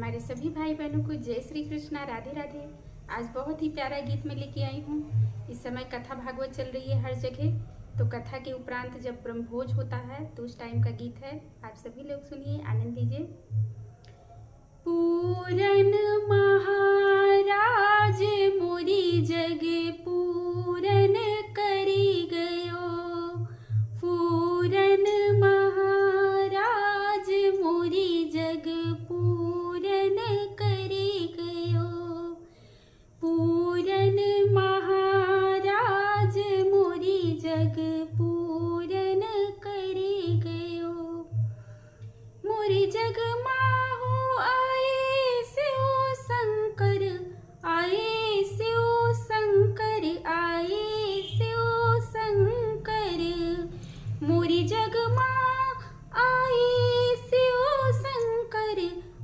हमारे सभी भाई बहनों को जय श्री कृष्णा, राधे राधे। आज बहुत ही प्यारा गीत में लेके आई हूँ। इस समय कथा भागवत चल रही है हर जगह, तो कथा के उपरांत जब ब्रह्मभोज होता है तो उस टाइम का गीत है। आप सभी लोग सुनिए, आनंद लीजिए। पूरन महाराज मोरी जग पूरन करी गयो, पूरन महाराज मोरी जग पूरन करी गयो, पूरन महाराज मोरी जग पूरन करी गयो। मोरी जग माहू आए शिव शंकर, आए शिव शंकर, आए शिव शंकर। मोरी जग माँ आए शिव शंकर,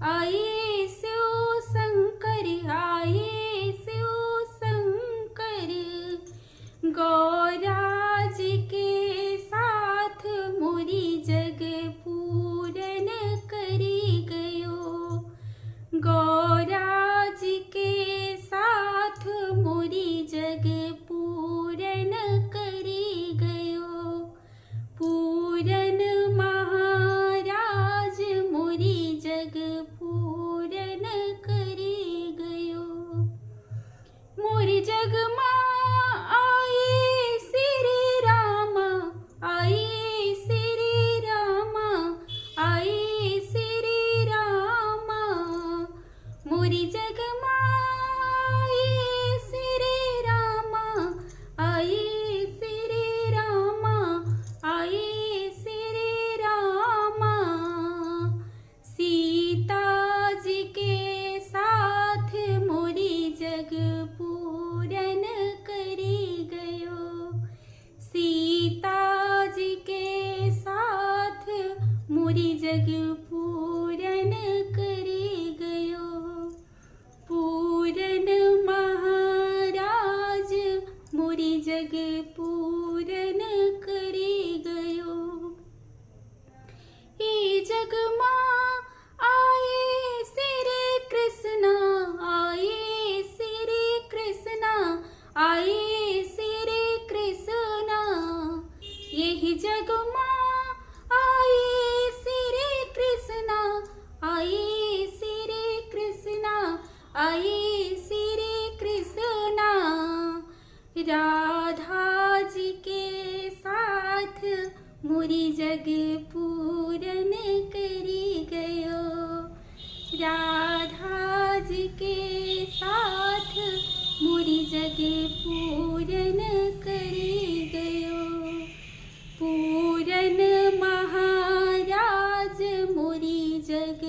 आए शिव शंकर, आए शिव शंकर। गौराज के साथ मोरी जग पूरन करी गयो, गौराज के साथ मोरी जग पूरन करी गयो, पूरन महाराज मोरी जग पूरन करी गयो। मोरी जग माँ आए श्री रामा, आए श्री रामा, आए श्री रामा। मोरी जग माँ आए श्री रामा, आए श्री रामा, आए श्री रामा। सीता जी के साथ मोरी जग पूरन करी गयो, सीता जी के साथ मोरी जग पूरन करी गयो, पूरन महाराज मोरी जग पूरन करी गयो। ई जग माँ आए श्री कृष्णा, आए श्री कृष्णा, आए श्री कृष्णा। यही जग माँ आए श्री कृष्णा, आए श्री कृष्णा, आए श्री कृष्णा। राधा जी के साथ मोरी जग पूरन करी गयो, राधा जी के साथ मोरी जग पूरन करी गयो, पूरन महाराज मोरी जग